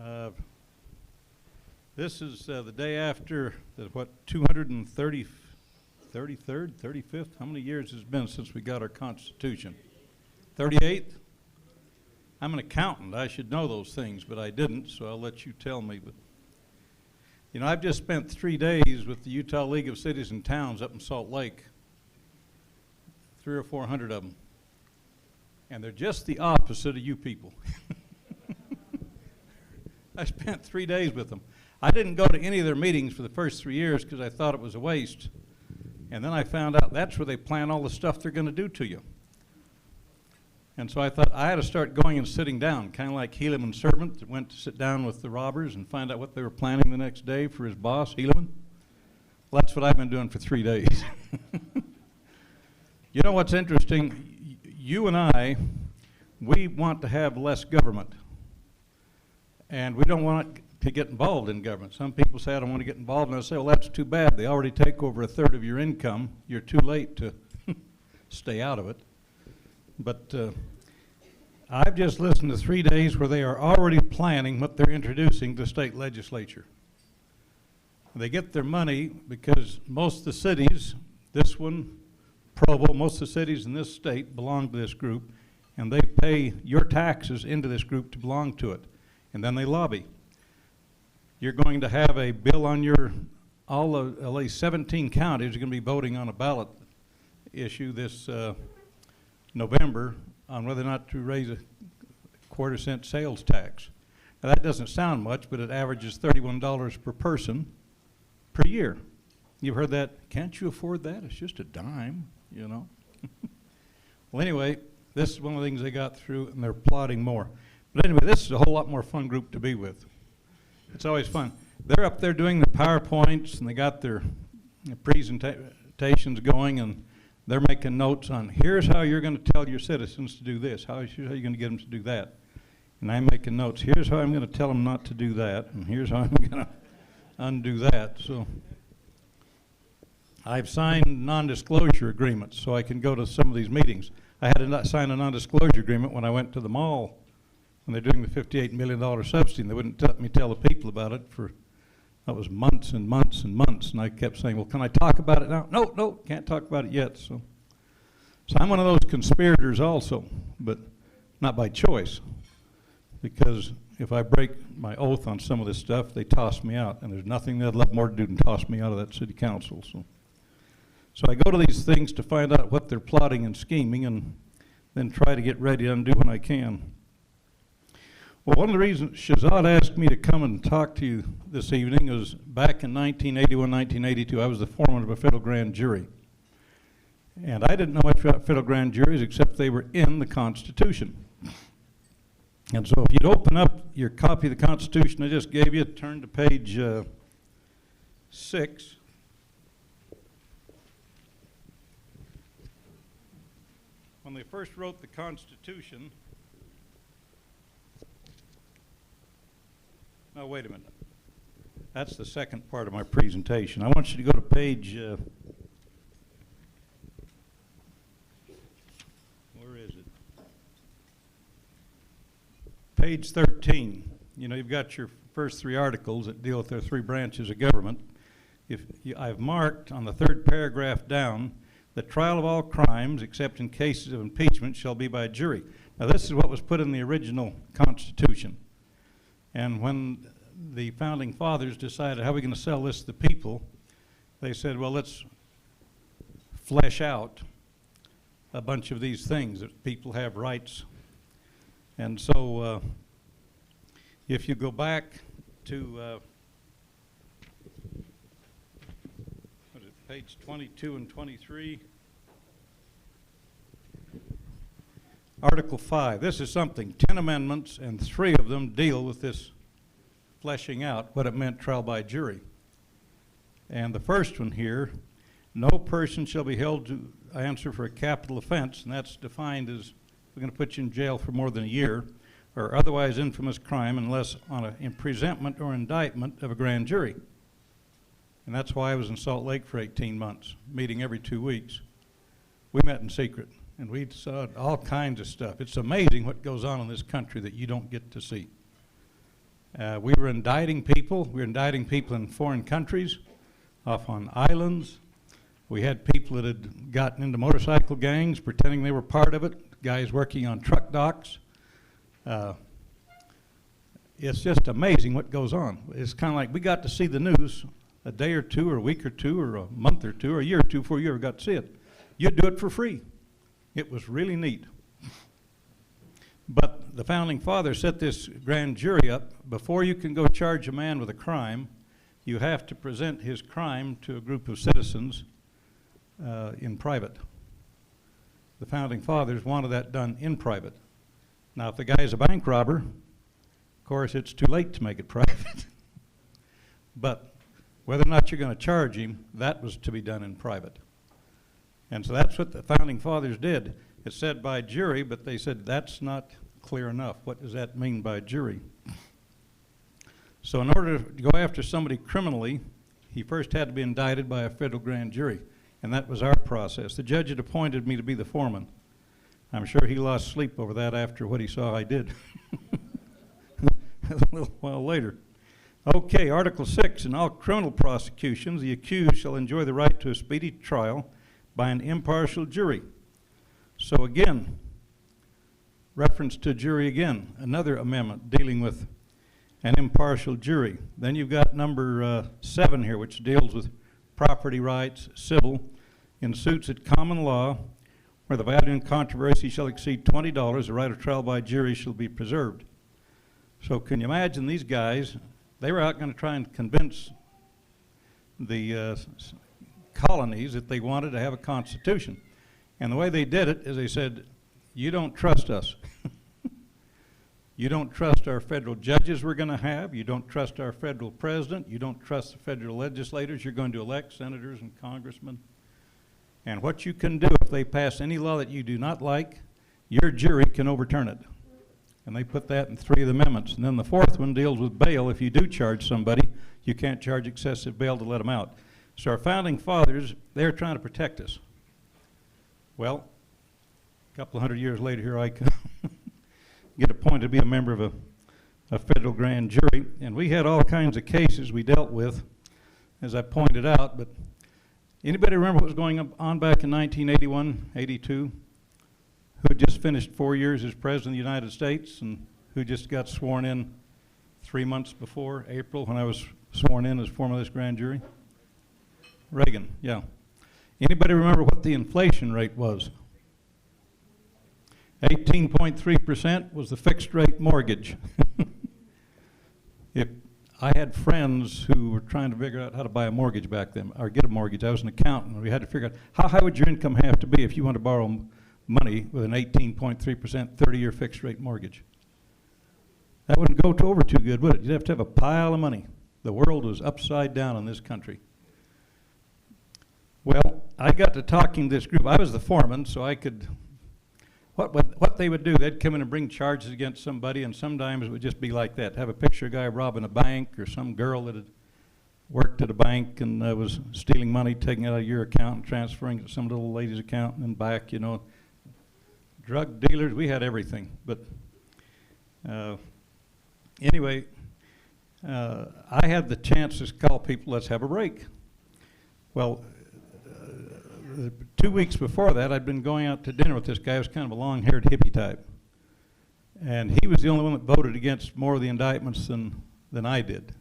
Uh, This is the day after the, 233rd, 35th? How many years has it been since we got our Constitution? 38th? I'm an accountant. I should know those things, but I didn't, so I'll let you tell me. But you know, I've just spent 3 days with the Utah League of Cities and Towns up in Salt Lake, 300 or 400 of them. And they're just the opposite of you people. I spent 3 days with them. I didn't go to any of their meetings for the first 3 years because I thought it was a waste. And then I found out that's where they plan all the stuff they're going to do to you. And so I thought I had to start going and sitting down, kind of like Helaman's servant that went to sit down with the robbers and find out what they were planning the next day for his boss, Helaman. Well, that's what I've been doing for 3 days. You know what's interesting? You and I, we want to have less government. And we don't want to get involved in government. Some people say, I don't want to get involved, and I say, well, that's too bad. They already take over a third of your income. You're too late to stay out of it. But I've just listened to 3 days where they are already planning what they're introducing to the state legislature. They get their money because most of the cities, this one, Provo, most of the cities in this state belong to this group, and they pay your taxes into this group to belong to it. And then they lobby. You're going to have a bill on your, all of at least 17 counties are going to be voting on a ballot issue this November on whether or not to raise a quarter-cent sales tax. Now that doesn't sound much, but it averages $31 per person per year. You've heard that, can't you afford that? It's just a dime, you know. Well, anyway, this is one of the things they got through, and they're plotting more. But anyway, this is a whole lot more fun group to be with. It's always fun. They're up there doing the PowerPoints, and they got their presentations going, and they're making notes on, here's how you're going to tell your citizens to do this. How are you going to get them to do that? And I'm making notes. Here's how I'm going to tell them not to do that, and here's how I'm going to undo that. So I've signed non-disclosure agreements so I can go to some of these meetings. I had to sign a non-disclosure agreement when I went to the mall when they're doing the $58 million subsidy, and they wouldn't let me tell the people about it for, that was months and months and months, and I kept saying, well, can I talk about it now? No, can't talk about it yet. So I'm one of those conspirators also, but not by choice, because if I break my oath on some of this stuff, they toss me out, and there's nothing they'd love more to do than toss me out of that city council. So I go to these things to find out what they're plotting and scheming, and then try to get ready to undo when I can. Well, one of the reasons Shahzad asked me to come and talk to you this evening is back in 1981, 1982, I was the foreman of a federal grand jury. And I didn't know much about federal grand juries except they were in the Constitution. And so if you'd open up your copy of the Constitution I just gave you, turn to page 6. When they first wrote the Constitution, no, wait a minute. That's the second part of my presentation. I want you to go to page, where is it? Page 13. You know, you've got your first 3 articles that deal with their 3 branches of government. I've marked on the 3rd paragraph down, the trial of all crimes, except in cases of impeachment, shall be by jury. Now, this is what was put in the original Constitution. And when the founding fathers decided how are we going to sell this to the people, they said, well, let's flesh out a bunch of these things that people have rights. And so if you go back to what is it, page 22 and 23, Article 5, this is something, 10 amendments, and 3 of them deal with this fleshing out what it meant trial by jury. And the first one here, no person shall be held to answer for a capital offense, and that's defined as we're going to put you in jail for more than a year, or otherwise infamous crime unless on a presentment or indictment of a grand jury. And that's why I was in Salt Lake for 18 months, meeting every 2 weeks. We met in secret. And we saw all kinds of stuff. It's amazing what goes on in this country that you don't get to see. We were indicting people. We were indicting people in foreign countries, off on islands. We had people that had gotten into motorcycle gangs, pretending they were part of it, guys working on truck docks. It's just amazing what goes on. It's kind of like we got to see the news a day or two, or a week or two, or a month or two, or a year or two before you ever got to see it. You'd do it for free. It was really neat. But the Founding Fathers set this grand jury up. Before you can go charge a man with a crime, you have to present his crime to a group of citizens in private. The Founding Fathers wanted that done in private. Now, if the guy's a bank robber, of course, it's too late to make it private. But whether or not you're going to charge him, that was to be done in private. And so that's what the Founding Fathers did. It said by jury, but they said that's not clear enough. What does that mean by jury? So in order to go after somebody criminally, he first had to be indicted by a federal grand jury, and that was our process. The judge had appointed me to be the foreman. I'm sure he lost sleep over that after what he saw I did a little while later. Okay, Article 6, in all criminal prosecutions, the accused shall enjoy the right to a speedy trial by an impartial jury. So again, reference to jury again, another amendment dealing with an impartial jury. Then you've got number 7 here, which deals with property rights, civil, in suits at common law, where the value in controversy shall exceed $20, the right of trial by jury shall be preserved. So can you imagine these guys, they were out going to try and convince the colonies that they wanted to have a constitution. And the way they did it is they said, you don't trust us. You don't trust our federal judges we're going to have. You don't trust our federal president. You don't trust the federal legislators. You're going to elect senators and congressmen. And what you can do if they pass any law that you do not like, your jury can overturn it. And they put that in 3 of the amendments. And then the 4th one deals with bail. If you do charge somebody, you can't charge excessive bail to let them out. So our Founding Fathers, they're trying to protect us. Well, a couple of hundred years later, here I come, get appointed to be a member of a federal grand jury, and we had all kinds of cases we dealt with, as I pointed out, but anybody remember what was going on back in 1981, 82? Who just finished 4 years as President of the United States and who just got sworn in 3 months before, April, when I was sworn in as foreman of this grand jury? Reagan, yeah. Anybody remember what the inflation rate was? 18.3% was the fixed rate mortgage. If I had friends who were trying to figure out how to buy a mortgage back then, or get a mortgage. I was an accountant. We had to figure out how high would your income have to be if you want to borrow money with an 18.3% 30-year fixed rate mortgage. That wouldn't go over too good, would it? You'd have to have a pile of money. The world was upside down in this country. Well, I got to talking to this group. I was the foreman, so I could, what they would do, they'd come in and bring charges against somebody, and sometimes it would just be like that. Have a picture of a guy robbing a bank, or some girl that had worked at a bank and was stealing money, taking it out of your account and transferring it to some little lady's account and then back, you know. Drug dealers, we had everything. But anyway, I had the chance to call people, let's have a break. Well, 2 weeks before that, I'd been going out to dinner with this guy who was kind of a long-haired hippie type. And he was the only one that voted against more of the indictments than I did,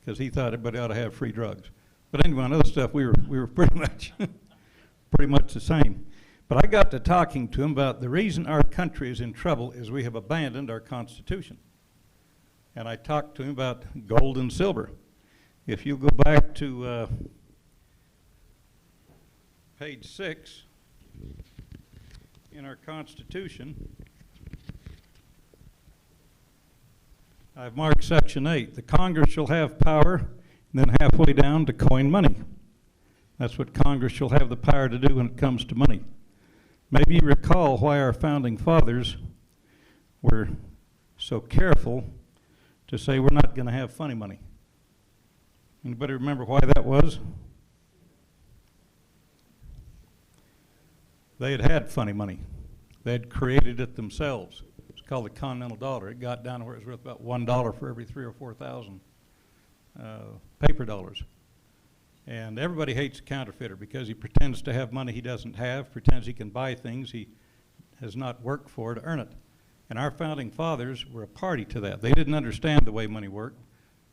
because he thought everybody ought to have free drugs. But anyway, on other stuff, we were pretty much the same. But I got to talking to him about the reason our country is in trouble is we have abandoned our Constitution. And I talked to him about gold and silver. If you go back to page 6 in our Constitution, I've marked section 8. The Congress shall have power, and then halfway down, to coin money. That's what Congress shall have the power to do when it comes to money. Maybe you recall why our Founding Fathers were so careful to say we're not going to have funny money. Anybody remember why that was? They had funny money. They had created it themselves. It's called the Continental dollar. It got down to where it was worth about $1 for every 3,000 or 4,000 paper dollars. And everybody hates a counterfeiter because he pretends to have money he doesn't have, pretends he can buy things he has not worked for to earn it. And our founding fathers were a party to that. They didn't understand the way money worked,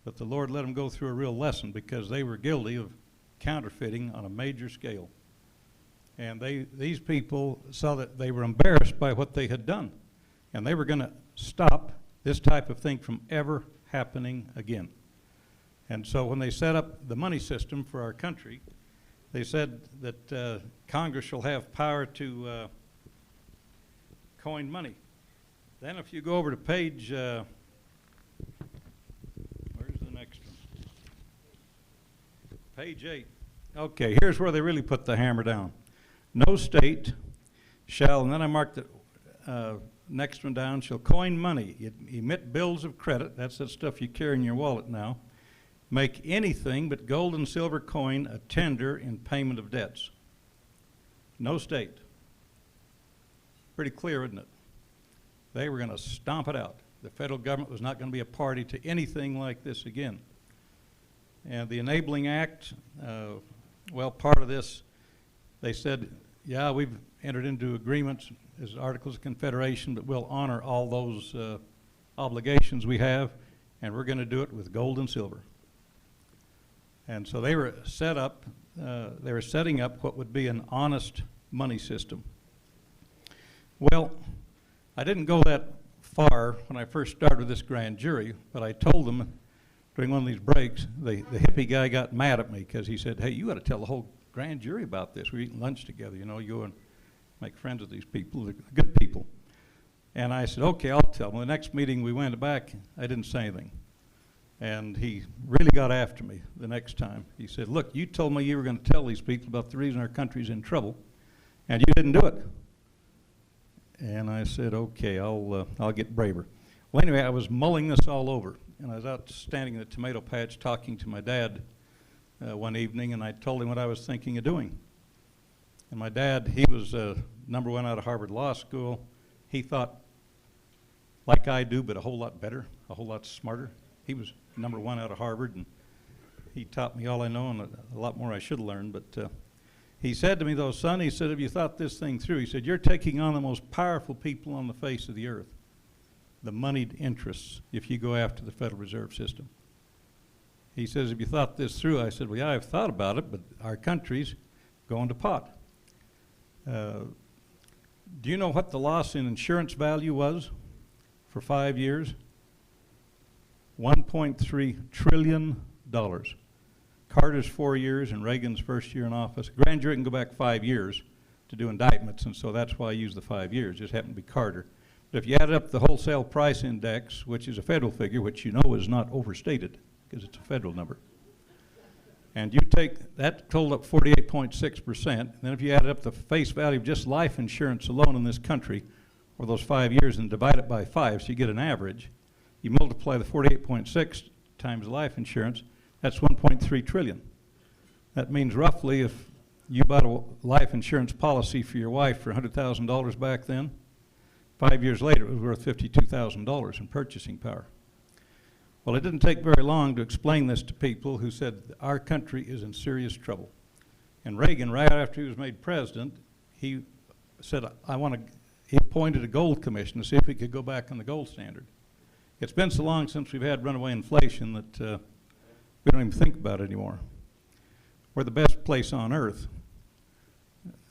but the Lord let them go through a real lesson because they were guilty of counterfeiting on a major scale. And these people saw that they were embarrassed by what they had done. And they were going to stop this type of thing from ever happening again. And so when they set up the money system for our country, they said that Congress shall have power to coin money. Then if you go over to page, where's the next one? Page 8. Okay, here's where they really put the hammer down. No state shall, and then I marked the next one down, shall coin money, emit bills of credit, that's that stuff you carry in your wallet now, make anything but gold and silver coin a tender in payment of debts. No state. Pretty clear, isn't it? They were going to stomp it out. The federal government was not going to be a party to anything like this again. And the Enabling Act, well, part of this, they said, yeah, we've entered into agreements as Articles of Confederation, but we'll honor all those obligations we have, and we're going to do it with gold and silver. And so they were setting up what would be an honest money system. Well, I didn't go that far when I first started this grand jury, but I told them during one of these breaks, the hippie guy got mad at me because he said, hey, you got to tell the whole grand jury about this. We're eating lunch together, you know, you go and make friends with these people, they're good people. And I said, okay, I'll tell them. The next meeting we went back, I didn't say anything. And he really got after me the next time. He said, look, you told me you were going to tell these people about the reason our country's in trouble, and you didn't do it. And I said, okay, I'll get braver. Well, anyway, I was mulling this all over, and I was out standing in the tomato patch talking to my dad one evening, and I told him what I was thinking of doing. And my dad, he was #1 out of Harvard Law School. He thought like I do, but a whole lot better, a whole lot smarter. He was #1 out of Harvard, and he taught me all I know and a lot more I should have learned. But he said to me, though, son, he said, have you thought this thing through? He said, you're taking on the most powerful people on the face of the earth, the moneyed interests, if you go after the Federal Reserve System. He says, have you thought this through? I said, well, yeah, I've thought about it, but our country's going to pot. Do you know what the loss in insurance value was for 5 years? $1.3 trillion. Carter's 4 years and Reagan's first year in office. Grand jury can go back 5 years to do indictments, and so that's why I use the 5 years. It just happened to be Carter. But if you add up the wholesale price index, which is a federal figure, which you know is not overstated because it's a federal number, and you take that totaled up 48.6%, and then if you add up the face value of just life insurance alone in this country for those 5 years and divide it by 5, so you get an average, you multiply the 48.6 times life insurance, that's 1.3 trillion. That means roughly if you bought a life insurance policy for your wife for $100,000 back then, 5 years later it was worth $52,000 in purchasing power. Well, it didn't take very long to explain this to people who said our country is in serious trouble. And Reagan, right after he was made president, he said, he appointed a gold commission to see if we could go back on the gold standard. It's been so long since we've had runaway inflation that we don't even think about it anymore. We're the best place on earth.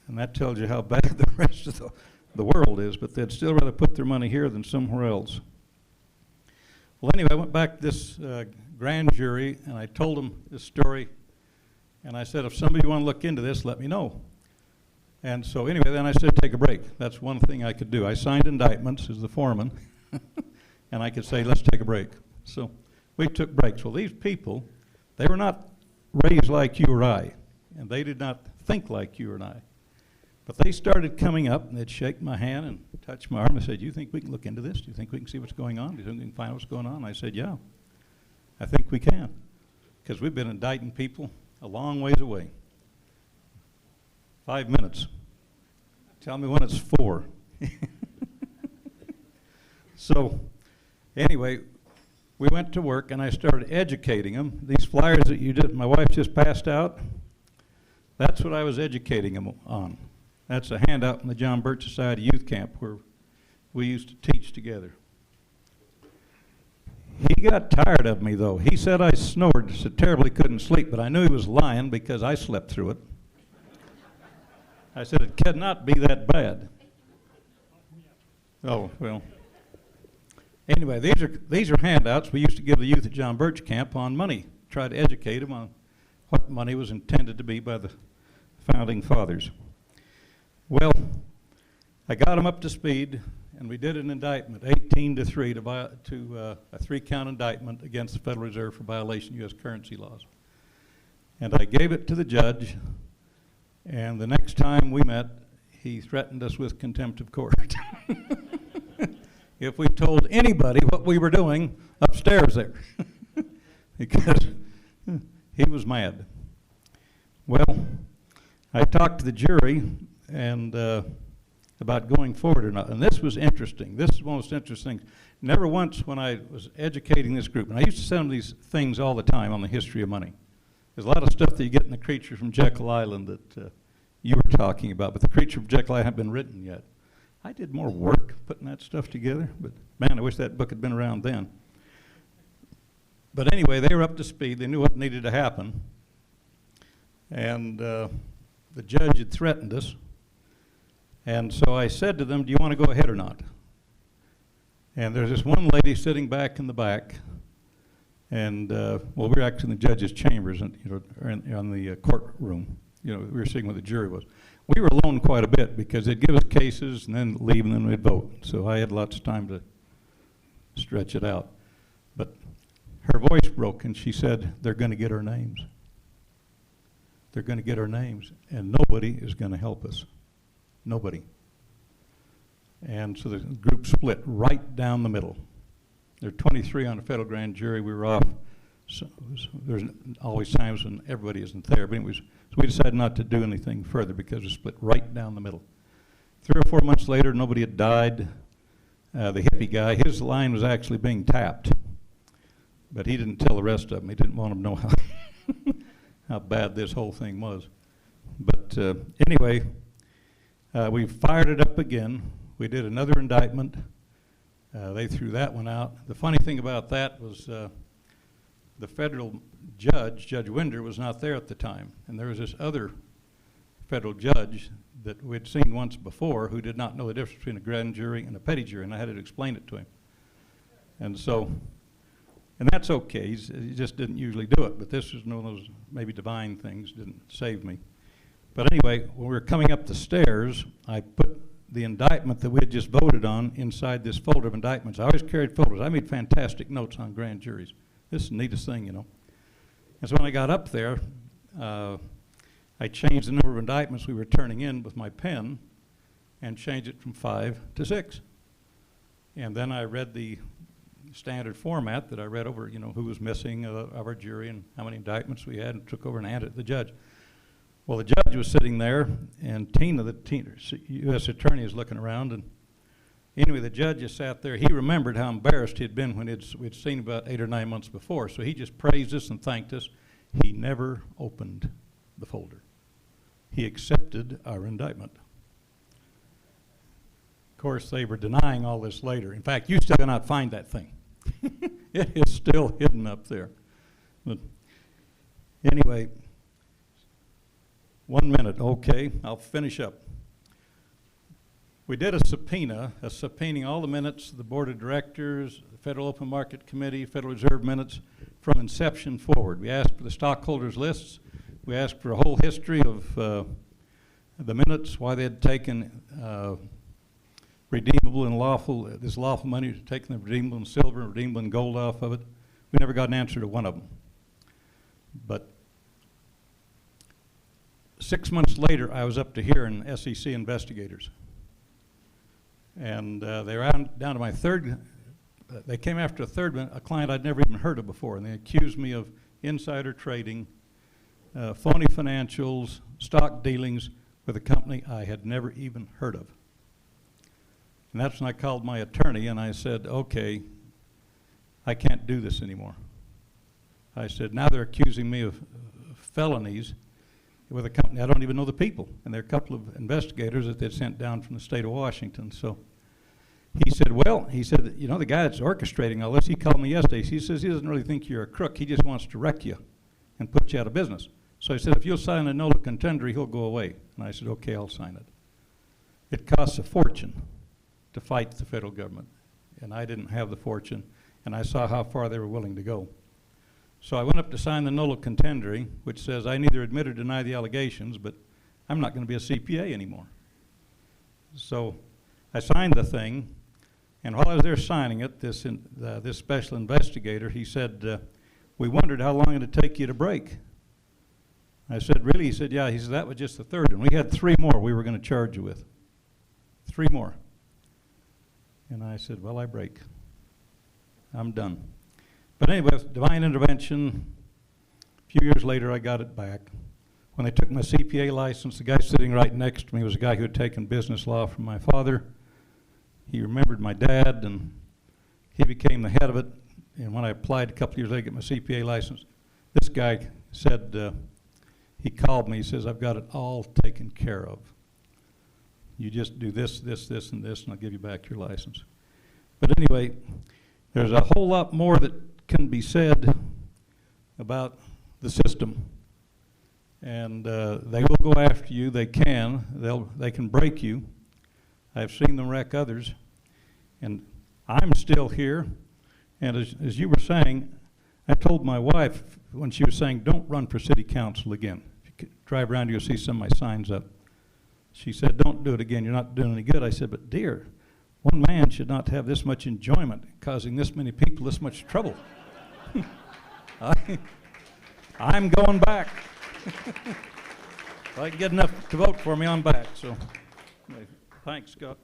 And that tells you how bad the rest of the world is, but they'd still rather put their money here than somewhere else. Well, anyway, I went back to this grand jury, and I told them this story, and I said, if somebody want to look into this, let me know. And so anyway, then I said, take a break. That's one thing I could do. I signed indictments as the foreman, and I could say, let's take a break. So we took breaks. Well, these people, they were not raised like you or I, and they did not think like you and I. But they started coming up, and they'd shake my hand and touch my arm. I said, do you think we can look into this? Do you think we can see what's going on? Do you think we can find what's going on? And I said, yeah, I think we can, because we've been indicting people a long ways away. 5 minutes. Tell me when it's 4. So anyway, we went to work and I started educating them. These flyers that my wife just passed out, that's what I was educating them on. That's a handout from the John Birch Society Youth Camp where we used to teach together. He got tired of me, though. He said I snored so terribly couldn't sleep, but I knew he was lying because I slept through it. I said, it cannot be that bad. Oh, well. Anyway, these are handouts we used to give the youth at John Birch Camp on money, try to educate them on what money was intended to be by the founding fathers. Well, I got them up to speed, and we did an indictment, 18-3, to a 3-count indictment against the Federal Reserve for violation of U.S. currency laws. And I gave it to the judge, and the next time we met, he threatened us with contempt of court. If we told anybody what we were doing upstairs there, because he was mad. Well, I talked to the jury and about going forward or not, and this was interesting. This is one of the most interesting things. Never once when I was educating this group, and I used to send them these things all the time on the history of money. There's a lot of stuff that you get in the Creature from Jekyll Island that you were talking about, but the Creature from Jekyll Island hadn't been written yet. I did more work putting that stuff together, but man, I wish that book had been around then. But anyway, they were up to speed. They knew what needed to happen. And the judge had threatened us. And so I said to them, do you want to go ahead or not? And there's this one lady sitting back in the back. And, well, we were actually in the judge's chambers, and, in the courtroom. We were sitting where the jury was. We were alone quite a bit because they'd give us cases and then leave and then we'd vote. So I had lots of time to stretch it out. But her voice broke and she said, they're going to get our names. They're going to get our names and nobody is going to help us. Nobody. And so the group split right down the middle. There are 23 on the federal grand jury. We were off. So there's always times when everybody isn't there. But anyways, so we decided not to do anything further because we split right down the middle. 3 or 4 months later, nobody had died. The hippie guy, his line was actually being tapped. But he didn't tell the rest of them. He didn't want them to know how bad this whole thing was. But anyway, we fired it up again. We did another indictment. They threw that one out. The funny thing about that was the federal judge, Judge Winder, was not there at the time. And there was this other federal judge that we'd seen once before who did not know the difference between a grand jury and a petty jury, and I had to explain it to him. And so, and that's okay. He just didn't usually do it, but this was one of those maybe divine things, didn't save me. But anyway, when we were coming up the stairs, I put the indictment that we had just voted on inside this folder of indictments. I always carried folders. I made fantastic notes on grand juries. This is the neatest thing, And so when I got up there, I changed the number of indictments we were turning in with my pen and changed it from 5 to 6. And then I read the standard format that I read over, who was missing of our jury and how many indictments we had, and took over and handed it to the judge. Well, the judge was sitting there, and Tina, the U.S. attorney, is looking around, and anyway, the judge just sat there. He remembered how embarrassed he'd been when we'd seen about 8 or 9 months before, so he just praised us and thanked us. He never opened the folder. He accepted our indictment. Of course, they were denying all this later. In fact, you still cannot find that thing. It is still hidden up there. But anyway, 1 minute, okay, I'll finish up. We did a subpoenaing all the minutes of the Board of Directors, the Federal Open Market Committee, Federal Reserve minutes from inception forward. We asked for the stockholders' lists. We asked for a whole history of the minutes, why they had taken redeemable and lawful, this lawful money, taken the redeemable in silver and redeemable in gold off of it. We never got an answer to one of them. But 6 months later, I was up to here in SEC investigators. And they were down to my third, they came after a client I'd never even heard of before, and they accused me of insider trading, phony financials, stock dealings with a company I had never even heard of. And that's when I called my attorney and I said, okay, I can't do this anymore. I said, now they're accusing me of felonies with a company I don't even know the people. And there are a couple of investigators that they sent down from the state of Washington. So he said, well, he said, you know, the guy that's orchestrating all this, he called me yesterday. He says he doesn't really think you're a crook. He just wants to wreck you and put you out of business. So he said, if you'll sign a nolo contendere, he'll go away. And I said, okay, I'll sign it. It costs a fortune to fight the federal government. And I didn't have the fortune, and I saw how far they were willing to go. So I went up to sign the nolo contendere, which says I neither admit or deny the allegations, but I'm not going to be a CPA anymore. So I signed the thing, and while I was there signing it, this special investigator, he said, we wondered how long it would take you to break. I said, really? He said, yeah. He said, that was just the third one. We had 3 more we were going to charge you with. 3 more. And I said, well, I break. I'm done. But anyway, with divine intervention, a few years later, I got it back. When they took my CPA license, the guy sitting right next to me was a guy who had taken business law from my father. He remembered my dad, and he became the head of it. And when I applied a couple years later to get my CPA license, this guy said, he called me, he says, I've got it all taken care of. You just do this, this, this, and this, and I'll give you back your license. But anyway, there's a whole lot more that can be said about the system. And they will go after you. They can. They can break you. I've seen them wreck others. And I'm still here. And as you were saying, I told my wife when she was saying, don't run for city council again. If you could drive around, you'll see some of my signs up. She said, don't do it again. You're not doing any good. I said, but dear, one man should not have this much enjoyment causing this many people this much trouble. I'm going back. If I can get enough to vote for me, I'm back. So, thanks, Scott.